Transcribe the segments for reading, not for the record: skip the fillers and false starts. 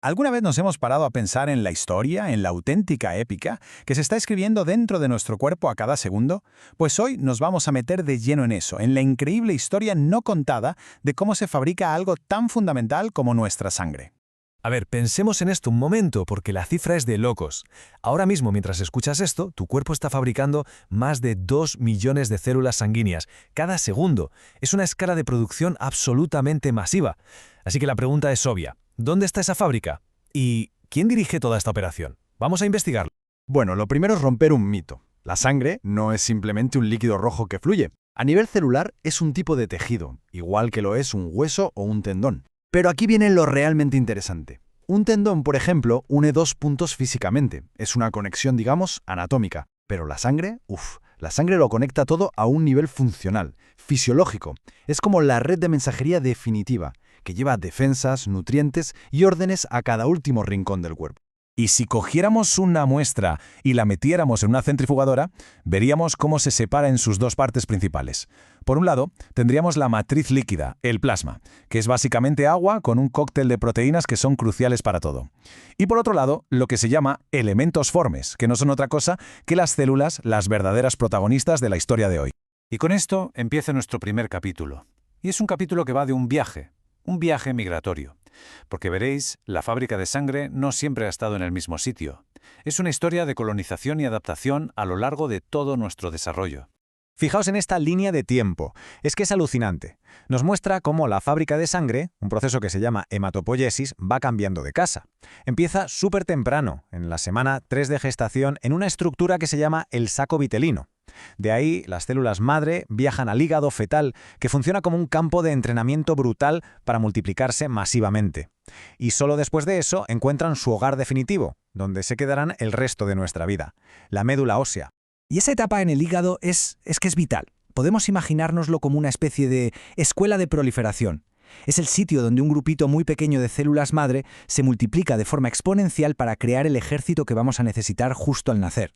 ¿Alguna vez nos hemos parado a pensar en la historia, en la auténtica épica, que se está escribiendo dentro de nuestro cuerpo a cada segundo? Pues hoy nos vamos a meter de lleno en eso, en la increíble historia no contada de cómo se fabrica algo tan fundamental como nuestra sangre. A ver, pensemos en esto un momento, porque la cifra es de locos. Ahora mismo, mientras escuchas esto, tu cuerpo está fabricando más de 2 millones de células sanguíneas cada segundo. Es una escala de producción absolutamente masiva. Así que la pregunta es obvia. ¿Dónde está esa fábrica? ¿Y quién dirige toda esta operación? Vamos a investigarlo. Bueno, lo primero es romper un mito. La sangre no es simplemente un líquido rojo que fluye. A nivel celular es un tipo de tejido, igual que lo es un hueso o un tendón. Pero aquí viene lo realmente interesante. Un tendón, por ejemplo, une dos puntos físicamente. Es una conexión, digamos, anatómica. Pero la sangre, la sangre lo conecta todo a un nivel funcional, fisiológico. Es como la red de mensajería definitiva, que lleva defensas, nutrientes y órdenes a cada último rincón del cuerpo. Y si cogiéramos una muestra y la metiéramos en una centrifugadora, veríamos cómo se separa en sus dos partes principales. Por un lado, tendríamos la matriz líquida, el plasma, que es básicamente agua con un cóctel de proteínas que son cruciales para todo. Y por otro lado, lo que se llama elementos formes, que no son otra cosa que las células, las verdaderas protagonistas de la historia de hoy. Y con esto empieza nuestro primer capítulo. Y es un capítulo que va de un viaje migratorio. Porque veréis, la fábrica de sangre no siempre ha estado en el mismo sitio. Es una historia de colonización y adaptación a lo largo de todo nuestro desarrollo. Fijaos en esta línea de tiempo. Es que es alucinante. Nos muestra cómo la fábrica de sangre, un proceso que se llama hematopoiesis, va cambiando de casa. Empieza súper temprano, en la semana 3 de gestación, en una estructura que se llama el saco vitelino. De ahí, las células madre viajan al hígado fetal, que funciona como un campo de entrenamiento brutal para multiplicarse masivamente. Y solo después de eso encuentran su hogar definitivo, donde se quedarán el resto de nuestra vida, la médula ósea. Y esa etapa en el hígado es vital. Podemos imaginárnoslo como una especie de escuela de proliferación. Es el sitio donde un grupito muy pequeño de células madre se multiplica de forma exponencial para crear el ejército que vamos a necesitar justo al nacer.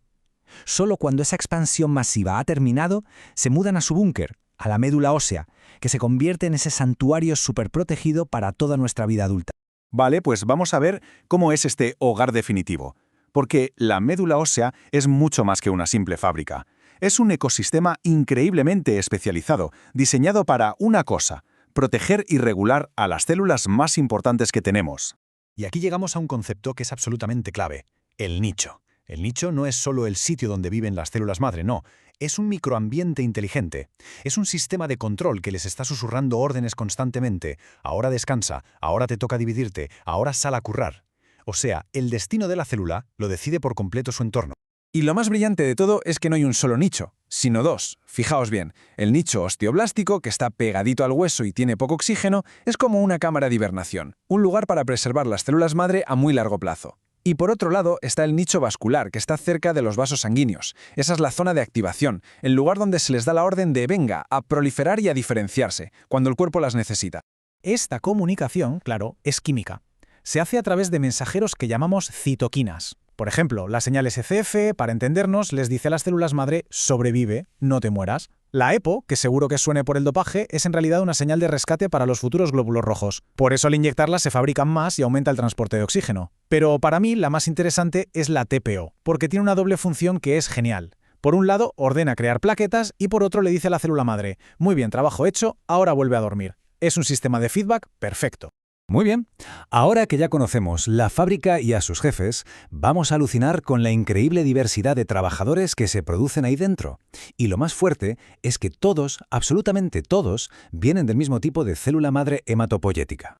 Solo cuando esa expansión masiva ha terminado, se mudan a su búnker, a la médula ósea, que se convierte en ese santuario superprotegido para toda nuestra vida adulta. Vale, pues vamos a ver cómo es este hogar definitivo. Porque la médula ósea es mucho más que una simple fábrica. Es un ecosistema increíblemente especializado, diseñado para una cosa: proteger y regular a las células más importantes que tenemos. Y aquí llegamos a un concepto que es absolutamente clave: el nicho. El nicho no es solo el sitio donde viven las células madre, no. Es un microambiente inteligente. Es un sistema de control que les está susurrando órdenes constantemente. Ahora descansa, ahora te toca dividirte, ahora sal a currar. O sea, el destino de la célula lo decide por completo su entorno. Y lo más brillante de todo es que no hay un solo nicho, sino dos. Fijaos bien, el nicho osteoblástico, que está pegadito al hueso y tiene poco oxígeno, es como una cámara de hibernación, un lugar para preservar las células madre a muy largo plazo. Y por otro lado está el nicho vascular, que está cerca de los vasos sanguíneos. Esa es la zona de activación, el lugar donde se les da la orden de venga, a proliferar y a diferenciarse, cuando el cuerpo las necesita. Esta comunicación, claro, es química. Se hace a través de mensajeros que llamamos citoquinas. Por ejemplo, la señal SCF, para entendernos, les dice a las células madre: sobrevive, no te mueras. La EPO, que seguro que suene por el dopaje, es en realidad una señal de rescate para los futuros glóbulos rojos. Por eso al inyectarla se fabrican más y aumenta el transporte de oxígeno. Pero para mí la más interesante es la TPO, porque tiene una doble función que es genial. Por un lado, ordena crear plaquetas y por otro le dice a la célula madre: muy bien, trabajo hecho, ahora vuelve a dormir. Es un sistema de feedback perfecto. Muy bien, ahora que ya conocemos la fábrica y a sus jefes, vamos a alucinar con la increíble diversidad de trabajadores que se producen ahí dentro. Y lo más fuerte es que todos, absolutamente todos, vienen del mismo tipo de célula madre hematopoyética.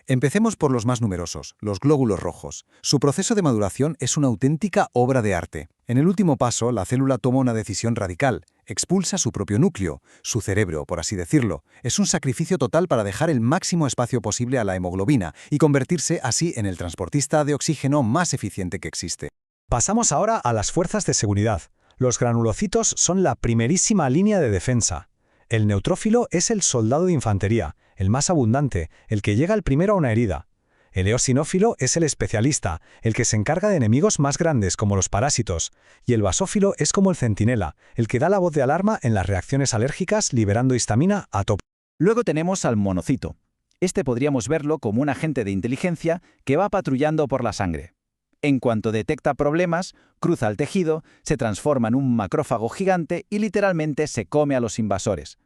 Empecemos por los más numerosos, los glóbulos rojos. Su proceso de maduración es una auténtica obra de arte. En el último paso, la célula toma una decisión radical. Expulsa su propio núcleo, su cerebro, por así decirlo. Es un sacrificio total para dejar el máximo espacio posible a la hemoglobina y convertirse así en el transportista de oxígeno más eficiente que existe. Pasamos ahora a las fuerzas de seguridad. Los granulocitos son la primerísima línea de defensa. El neutrófilo es el soldado de infantería, el más abundante, el que llega el primero a una herida. El eosinófilo es el especialista, el que se encarga de enemigos más grandes como los parásitos. Y el basófilo es como el centinela, el que da la voz de alarma en las reacciones alérgicas liberando histamina a tope. Luego tenemos al monocito. Este podríamos verlo como un agente de inteligencia que va patrullando por la sangre. En cuanto detecta problemas, cruza el tejido, se transforma en un macrófago gigante y literalmente se come a los invasores.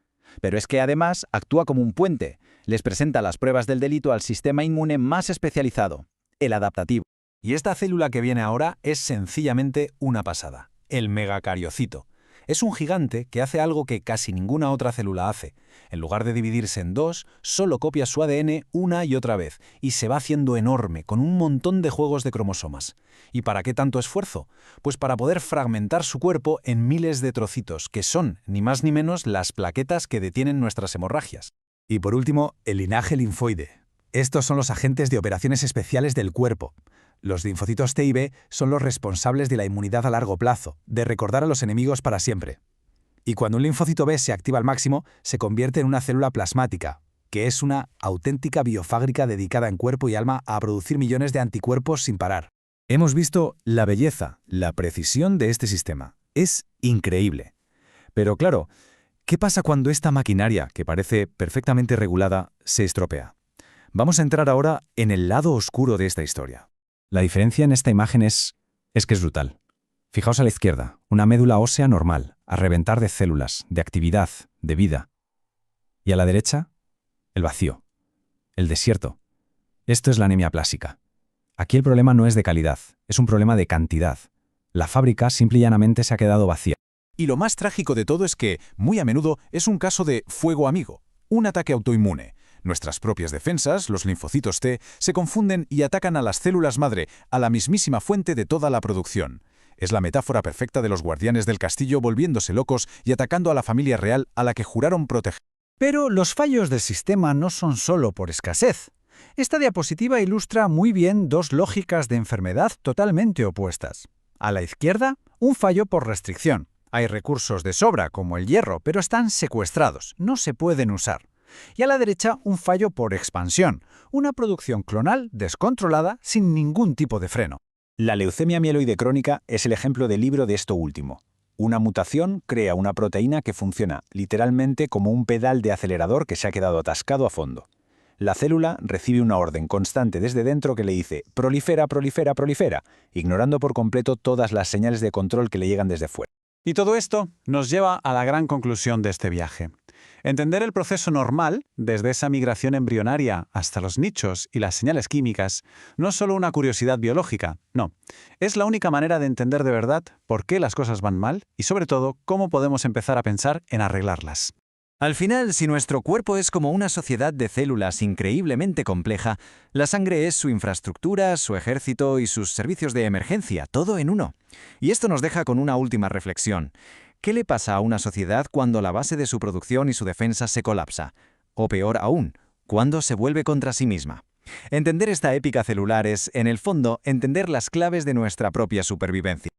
Pero es que además actúa como un puente, les presenta las pruebas del delito al sistema inmune más especializado, el adaptativo. Y esta célula que viene ahora es sencillamente una pasada, el megacariocito. Es un gigante que hace algo que casi ninguna otra célula hace. En lugar de dividirse en dos, solo copia su ADN una y otra vez, y se va haciendo enorme, con un montón de juegos de cromosomas. ¿Y para qué tanto esfuerzo? Pues para poder fragmentar su cuerpo en miles de trocitos, que son, ni más ni menos, las plaquetas que detienen nuestras hemorragias. Y por último, el linaje linfoide. Estos son los agentes de operaciones especiales del cuerpo. Los linfocitos T y B son los responsables de la inmunidad a largo plazo, de recordar a los enemigos para siempre. Y cuando un linfocito B se activa al máximo, se convierte en una célula plasmática, que es una auténtica biofábrica dedicada en cuerpo y alma a producir millones de anticuerpos sin parar. Hemos visto la belleza, la precisión de este sistema. Es increíble. Pero claro, ¿qué pasa cuando esta maquinaria, que parece perfectamente regulada, se estropea? Vamos a entrar ahora en el lado oscuro de esta historia. La diferencia en esta imagen es que es brutal. Fijaos a la izquierda, una médula ósea normal, a reventar de células, de actividad, de vida. Y a la derecha, el vacío, el desierto. Esto es la anemia plásica. Aquí el problema no es de calidad, es un problema de cantidad. La fábrica simple y llanamente se ha quedado vacía. Y lo más trágico de todo es que, muy a menudo, es un caso de fuego amigo, un ataque autoinmune. Nuestras propias defensas, los linfocitos T, se confunden y atacan a las células madre, a la mismísima fuente de toda la producción. Es la metáfora perfecta de los guardianes del castillo volviéndose locos y atacando a la familia real a la que juraron proteger. Pero los fallos del sistema no son solo por escasez. Esta diapositiva ilustra muy bien dos lógicas de enfermedad totalmente opuestas. A la izquierda, un fallo por restricción. Hay recursos de sobra, como el hierro, pero están secuestrados, no se pueden usar. Y a la derecha, un fallo por expansión, una producción clonal descontrolada sin ningún tipo de freno. La leucemia mieloide crónica es el ejemplo del libro de esto último. Una mutación crea una proteína que funciona literalmente como un pedal de acelerador que se ha quedado atascado a fondo. La célula recibe una orden constante desde dentro que le dice prolifera, prolifera, prolifera, ignorando por completo todas las señales de control que le llegan desde fuera. Y todo esto nos lleva a la gran conclusión de este viaje. Entender el proceso normal, desde esa migración embrionaria hasta los nichos y las señales químicas, no es solo una curiosidad biológica, no. Es la única manera de entender de verdad por qué las cosas van mal y, sobre todo, cómo podemos empezar a pensar en arreglarlas. Al final, si nuestro cuerpo es como una sociedad de células increíblemente compleja, la sangre es su infraestructura, su ejército y sus servicios de emergencia, todo en uno. Y esto nos deja con una última reflexión. ¿Qué le pasa a una sociedad cuando la base de su producción y su defensa se colapsa? O peor aún, ¿cuándo se vuelve contra sí misma? Entender esta épica celular es, en el fondo, entender las claves de nuestra propia supervivencia.